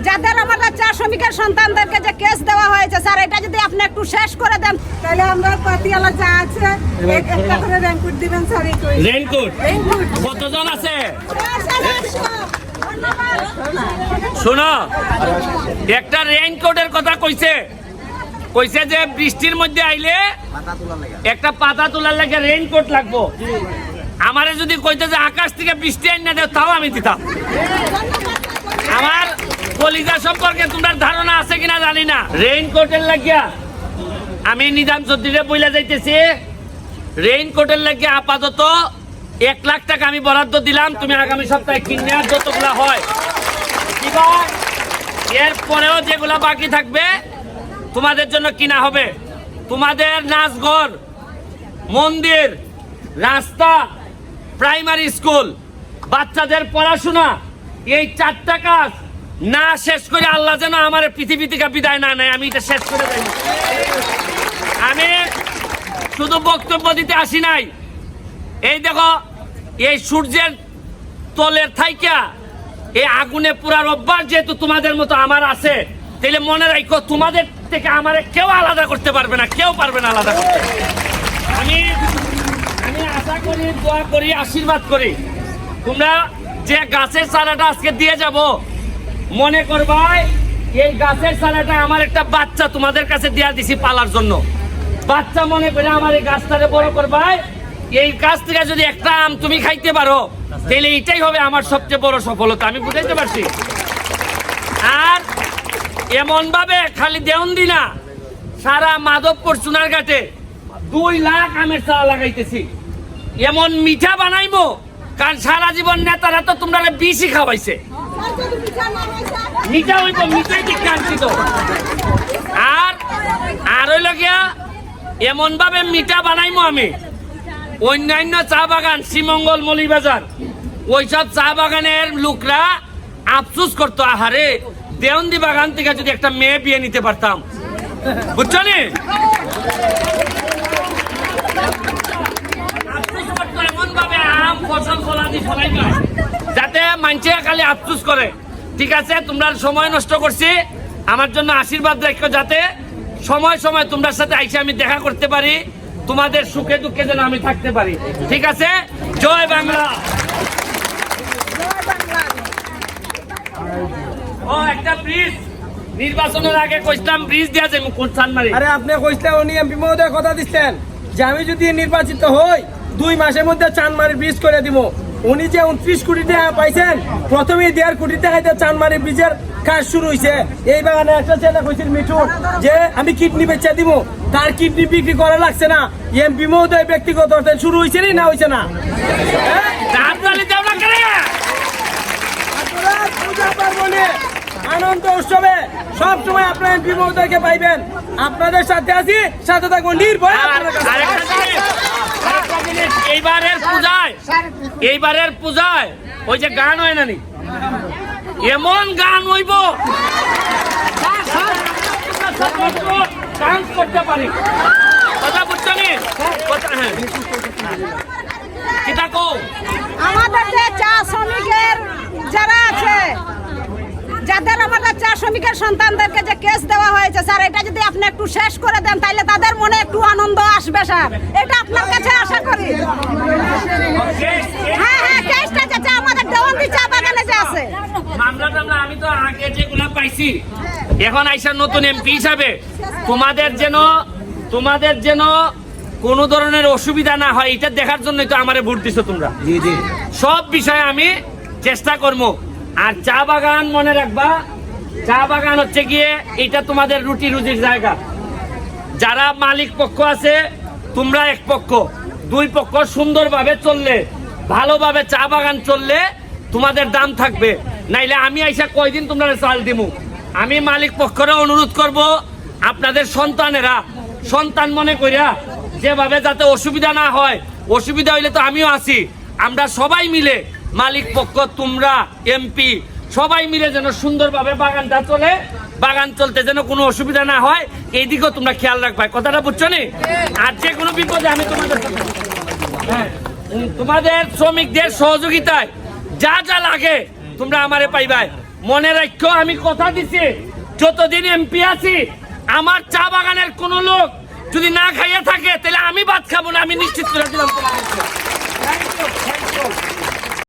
যাদের আমাদের চা শ্রমিকের সন্তানদেরকে যে কেস দেওয়া হয়েছে স্যার, এটা যদি আপনি একটু শেষ করে দেন তাহলে আমরা পাতিয়ালা চা আছে একটা করে রেইনকোট দিবেন স্যার। রেইনকোট কতজন আছে শোনো, একটা রেইনকোটের কথা কইছে যে বৃষ্টির মধ্যে আইলে একটা পাতা তোলার লাগে রেইনকোট লাগবো। আমারে যদি কইতে যে আকাশ থেকে বৃষ্টি আইন না দেও তাও আমি দিতাম। আমার কলিজা সম্পর্কে তোমার ধারণা আছে কিনা জানি না। রেইনকোটের লাগিয়া আমি নিজাম চৌধুরীরে বইলা যাইতেছি, রেইনকোটের লাগিয়া আপাতত 1 লাখ টাকা আমি বরাদ্দ দিলাম। তুমি আগামী সপ্তাহে কিনে যতগুলা হয় কিবা, এরপরেও যেগুলা বাকি থাকবে তোমাদের জন্য কিনা হবে। তোমাদের নাচঘর, মন্দির, রাস্তা, প্রাইমারি স্কুল, বাচ্চাদের পড়াশোনা, এই 4টা কাজ না শেষ করে আল্লাহ যেন আমার পৃথিবী থেকে বিদায় না নেয়। আমি এটা শেষ করে দেই। আমি শুধু বক্তব্য দিতে আসি নাই। এই দেখো, এই সূর্যের তলের থাইকা এই আগুনে পুরার অভ্যাস যেহেতু তোমাদের মতো আমার আছে, তাহলে মনে রাখো তোমাদের থেকে আমার কেউ আলাদা করতে পারবে না, কেউ পারবে না আলাদা করতে। আমি আশা করি, দোয়া করি, আশীর্বাদ করি, তোমরা যে গাছের চারাটা আজকে দিয়ে যাব, মনে করবাই এই গাছের চারাটা আমার একটা বাচ্চা তোমাদের কাছে দেয়া দিছি পালার জন্য। বাচ্চা মনে করে আমার এই গাছটারে বড় করবাই। এই গাছ থেকে যদি একটা আম তুমি খাইতে পারো তাহলে এটাই হবে আমার সবচেয়ে বড় সফলতা। আমি বুঝাইতে পারছি। আর এমন ভাবে খালি দেওয়ন্দি না, সারা মাধবপুর চুনারঘাটে 2 লাখ আমের চারা লাগাইতেছি। এমন মিঠা বানাইবো, কারণ সারা জীবন নেতারা তো তোমরা বিষই খাওয়াইছে। মিঠা হইব, মিঠাই ঠিক কাঞ্চিত। আর হইল গিয়া এমন ভাবে মিঠা বানাইবো আমি, অন্যান্য চা বাগান, শ্রীমঙ্গল, মলিবাজার, ওইসব চা বাগানের লোকরা আফসোস করতো, আহারে দেওয়ন্দি বাগান থেকে যদি একটা মেয়ে বিয়ে নিতে পারতাম। বুঝছো নি? যাতে মানুষে খালি আফসোস করে। ঠিক আছে, তোমরা সময় নষ্ট করছি, আমার জন্য আশীর্বাদ রাখো, যাতে সময় সময় তোমার সাথে আইসে আমি দেখা করতে পারি, তোমাদের সুখে দুঃখে যেন আমি থাকতে পারি। ঠিক আছে, জয় বাংলা। ও একটা ব্রিজ নির্বাচনের আগে কইছিলাম ব্রিজ দেয়া যায় চানমারি। আরে আপনি কইছিলেন, উনি এমপি মহোদয় কথা দিচ্ছেন যে আমি যদি নির্বাচিত হই 2 মাসের মধ্যে চানমারি ব্রিজ করে দিব। উনি যে 29 কোটি টাকা পাইছেন, প্রথমে 1.5 কোটি টাকাতে চানমারি ব্রিজের কাজ শুরু হয়েছে। এই বাগানে একটা ছেলে কইছিল মিঠু যে আমি কিডনি বেচা দিব, তার কিডনি বিক্রি করা লাগছে না। এমপি মহোদয় ব্যক্তিগত অর্থে শুরু হয়েছে না হয়েছে না? আনন্দ উৎসবে সব সময় আপনার এমপি মহোদয়কে পাইবেন। আপনাদের সাথে আছি, সাথে থাকবো নির্ভয়। এইবারের পূজায় ওই যে গান হয় না, এমন গান হইব ডান্স করতে পারি। কথা বুঝছো নি? আমাদের যে চা শ্রমিকের যারা আছে, যাদের আমাদের চা শ্রমিকের সন্তানদেরকে যে কেস দেওয়া হয়েছে স্যার, এটা যদি আপনি একটু শেষ করে দেন তাহলে তাদের মনে একটু আনন্দ আসবে স্যার। এটা আপনার কাছে আশা করি। হ্যাঁ, কেসটা যে আমাদের দেওয়ান্দি চা বাগানে যে আছে, আমি তো আগে যেগুলো পাইছি, এখন আইসা নতুন এমপি হিসাবে তোমাদের যেন কোনো ধরনের অসুবিধা না হয়, এটা দেখার জন্যই তো আমারে ভোট দিছো তোমরা। সব বিষয়ে আমি চেষ্টা করবো। আর চা বাগান মনে রাখবা, চা বাগান হচ্ছে গিয়ে এটা তোমাদের রুটি রুজির জায়গা। যারা মালিক পক্ষ আছে, তোমরা এক পক্ষ, 2 পক্ষ সুন্দরভাবে চললে, ভালোভাবে চা বাগান চললে তোমাদের দাম থাকবে। নাইলে আমি আইসা কয়দিন তোমরা চাল দিমু। আমি মালিক পক্ষরে অনুরোধ করব, আপনাদের সন্তান মনে করিয়া যেভাবে যাতে অসুবিধা না হয়, অসুবিধা হইলে তো আমিও আছি, আমরা সবাই মিলে মালিক পক্ষ, তোমরা, এমপি সবাই মিলে যেন সুন্দরভাবে বাগানটা চলে, বাগান চলতে যেন কোনো অসুবিধা না হয়, এই দিকেও তোমরা খেয়াল রাখবে। কথাটা বুঝছো নি? আর যে কোনো বিপদে আমি তোমাদের শ্রমিকদের সহযোগিতায় যা যা লাগে তোমরা আমারে পাইবাই। মনে রাখো আমি কথা দিছি যতদিন এমপি আছি আমার চা বাগানের কোনো লোক যদি না খাইয়ে থাকে তাহলে আমি ভাত খাবো না, আমি নিশ্চিত করে দিলাম। Thank you, thank you.